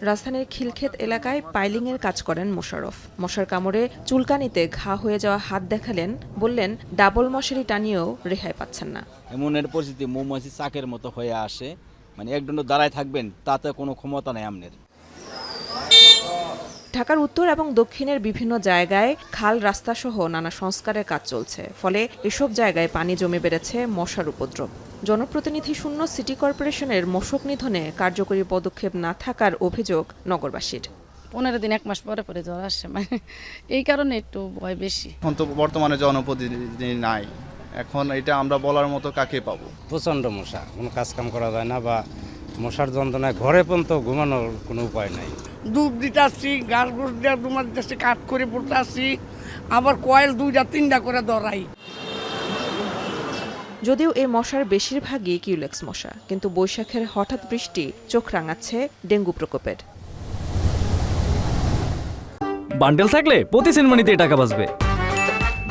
রাজধানীর খিলক্ষেত এলাকায় পাইলিংয়ের কাজ করেন মোশাররফ। মশার কামড়ে চুলকানিতে ঘা হয়ে যাওয়া হাত দেখালেন, বললেন ডাবল মশারি টানিয়েও রেহাই পাচ্ছেন না। এমনের পরিস্থিতি মৌমাছি চাকের মতো হয়ে আসে, মানে একদণ্ড দাঁড়ায় থাকবেন তাতে কোনো ক্ষমতা নেই আমনের। ঢাকার উত্তর এবং দক্ষিণের বিভিন্ন জায়গায় খাল রাস্তা সহ নানা সংস্কারের কাজ চলছে, ফলে এসব জায়গায় পানি জমে বেড়েছে মশার উপদ্রব। জনপ্রতিনিধি শূন্য সিটি কর্পোরেশনের মশক নিধনে কার্যকরী পদক্ষেপ না থাকার অভিযোগ নগরবাসীর। 15 দিন 1 মাস পরে পরে জ্বর আসে, মানে এই কারণে একটু ভয় বেশি। এখন তো বর্তমানে জনপ্রতিনিধি নাই, এখন এটা আমরা বলার মতো কাকে পাবো। প্রচণ্ড মশা, কোনো কাজকাম করা যায় না, বা মশার যন্ত্রণায় ঘরে পর্যন্ত ঘুমানোর কোনো উপায় নাই। দুধ দিতে আসছি, ঘাস ঘুষ দিয়ে দুমার দিতে কাঠ করে পড়তে আসছি, আবার কয়েল 2-3টা করে ধরাই। যদিও এই মশার বেশিরভাগই কিউলেক্স মশা, কিন্তু বৈশাখের হঠাৎ বৃষ্টি চোখ রাঙাচ্ছে ডেঙ্গু প্রকোপের। বান্ডেল থাকলে প্রতি সেনমানিতে টাকা বাঁচবে।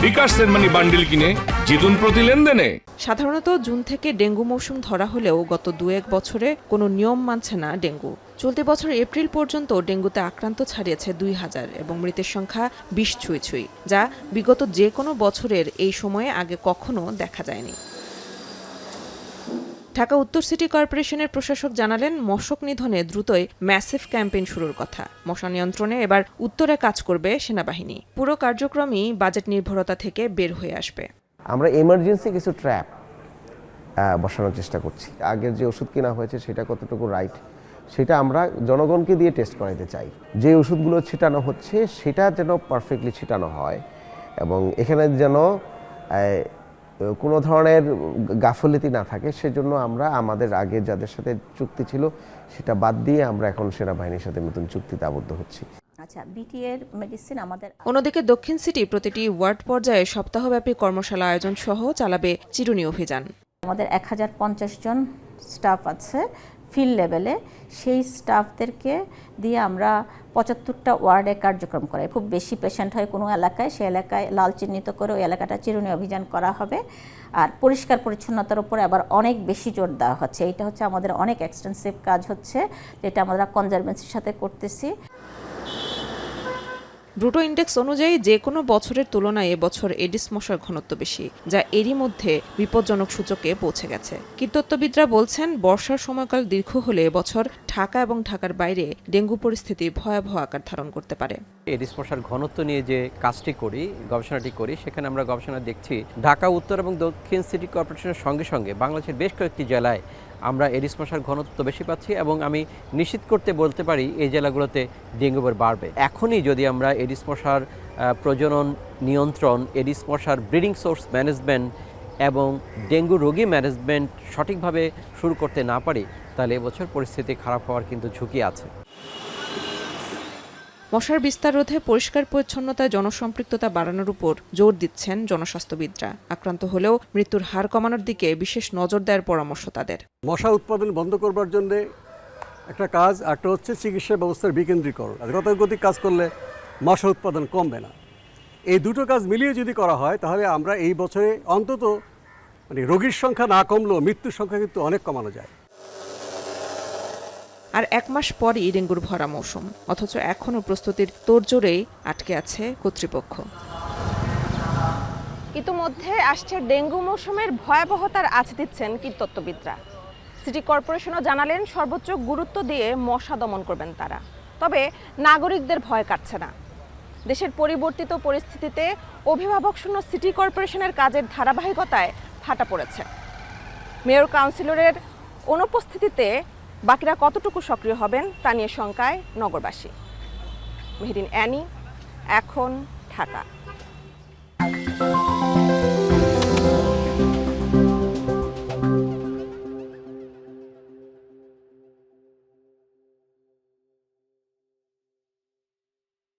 বিকাশ সেনমানি বান্ডেল কিনে জিতুন প্রতি লেনদেনে। সাধারণত জুন থেকে ডেঙ্গু মৌসুম ধরা হলেও গত 2-1 বছরে কোনো নিয়ম মানছে না ডেঙ্গু। চলতি বছর এপ্রিল পর্যন্ত ডেঙ্গুতে আক্রান্ত ছাড়িয়েছে 2000 এবং মৃতের সংখ্যা 20 ছুঁই, যা বিগত যে কোনো বছরের এই সময়ে আগে কখনো দেখা যায়নি। ঢাকা উত্তর সিটি কর্পোরেশনের প্রশাসক জানালেন, মশক নিধনে দ্রুতই ম্যাসিভ ক্যাম্পেইন শুরুর কথা। মশা নিয়ন্ত্রণে এবার উত্তরে কাজ করবে সেনাবাহিনী। পুরো কার্যক্রমই বাজেট নির্ভরতা থেকে বের হয়ে আসবে। আমরা এমার্জেন্সি কিছু ট্র্যাপ বসানোর চেষ্টা করছি। আগের যে ওষুধ কেনা হয়েছে সেটা কতটুকু রাইট, সেটা আমরা জনগণকে দিয়ে টেস্ট করাতে চাই। যে ওষুধগুলো ছিটানো হচ্ছে সেটা যেন পারফেক্টলি ছিটানো হয়, এবং এখানে যেন কোনো ধরনের গাফলতি না থাকে, সেজন্য আমরা আমাদের আগে যাদের সাথে চুক্তি ছিল সেটা বাদ দিয়ে আমরা এখন সেনাবাহিনীর সাথে নতুন চুক্তিতে আবদ্ধ হচ্ছি। অন্যদিকে দক্ষিণ সিটি প্রতিটি ওয়ার্ড পর্যায়ে সপ্তাহব্যাপী কর্মশালা আয়োজন সহ চালাবে চিরুনি অভিযান। আমাদের 1050 জন স্টাফ আছে ফিল্ড লেভেলে, সেই স্টাফদেরকে দিয়ে আমরা 75টা ওয়ার্ডে কার্যক্রম করাই। খুব বেশি পেশেন্ট হয় কোনো এলাকায়, সেই এলাকায় লাল চিহ্নিত করে ওই এলাকাটা চিরুনি অভিযান করা হবে। আর পরিষ্কার পরিচ্ছন্নতার উপরে আবার অনেক বেশি জোর দেওয়া হচ্ছে। এইটা হচ্ছে আমাদের অনেক এক্সটেন্সিভ কাজ হচ্ছে, যেটা আমরা কনজারভেন্সির সাথে করতেছি। ব্রুটো ইন্ডেক্স অনুযায়ী যে কোনো বছরের তুলনায় এবছর এডিস মশার ঘনত্ব বেশি, যা এরই মধ্যে বিপজ্জনক সূচকে পৌঁছে গেছে। কীটতত্ত্ববিদরা বলছেন, বর্ষার সময়কাল দীর্ঘ হলে এবছর ঢাকা এবং ঢাকার বাইরে ডেঙ্গু পরিস্থিতি ভয়াবহ আকার ধারণ করতে পারে। এডিস মশার ঘনত্ব নিয়ে যে কাজটি করি, গবেষণাটি করি, সেখানে আমরা গবেষণা দেখছি ঢাকা উত্তর এবং দক্ষিণ সিটি কর্পোরেশনের সঙ্গে সঙ্গে বাংলাদেশের বেশ কয়েকটি জেলায় আমরা এডিস মশার ঘনত্ব বেশি পাচ্ছি, এবং আমি নিশ্চিত করতে বলতে পারি এই জেলাগুলোতে ডেঙ্গু বাড়বে। এখনই যদি আমরা এডিস মশার প্রজনন নিয়ন্ত্রণ, এডিস মশার ব্রিডিং সোর্স ম্যানেজমেন্ট এবং ডেঙ্গু রোগী ম্যানেজমেন্ট সঠিকভাবে শুরু করতে না পারি, তাহলে এবছর পরিস্থিতি খারাপ হওয়ার কিন্তু ঝুঁকি আছে। মশার বিস্তার রোধে পরিষ্কার পরিচ্ছন্নতায় জনসম্পৃক্ততা বাড়ানোর উপর জোর দিচ্ছেন জনস্বাস্থ্যবিদরা। আক্রান্ত হলেও মৃত্যুর হার কমানোর দিকে বিশেষ নজর দেওয়ার পরামর্শ তাদের। মশা উৎপাদন বন্ধ করবার জন্য একটা কাজ, একটা হচ্ছে চিকিৎসা ব্যবস্থার বিকেন্দ্রীকরণ। গতানুগতিক কাজ করলে মশা উৎপাদন কমবে না। এই দুটো কাজ মিলিয়ে যদি করা হয়, তাহলে আমরা এই বছরে অন্তত রোগীর সংখ্যা না কমলেও মৃত্যুর সংখ্যা কিন্তু অনেক কমানো যায়। আর 1 মাস পরই ডেঙ্গুর ভরা মৌসুম, অথচ এখনও প্রস্তুতির তোড়জোড়েই আটকে আছে কর্তৃপক্ষ। ইতিমধ্যে আসছে ডেঙ্গু মৌসুমের ভয়াবহতার আঁচ দিচ্ছেন কীটতত্ত্ববিদরা। সিটি কর্পোরেশনও জানালেন, সর্বোচ্চ গুরুত্ব দিয়ে মশা দমন করবেন তারা। তবে নাগরিকদের ভয় কাটছে না। দেশের পরিবর্তিত পরিস্থিতিতে অভিভাবক শূন্য সিটি কর্পোরেশনের কাজের ধারাবাহিকতায় ফাটা পড়েছে। মেয়র কাউন্সিলরের অনুপস্থিতিতে বাকিরা কতটুকু সক্রিয় হবেন তা নিয়ে শঙ্কায় নগরবাসী। মেহেরিন অ্যানি, এখন ঢাকা।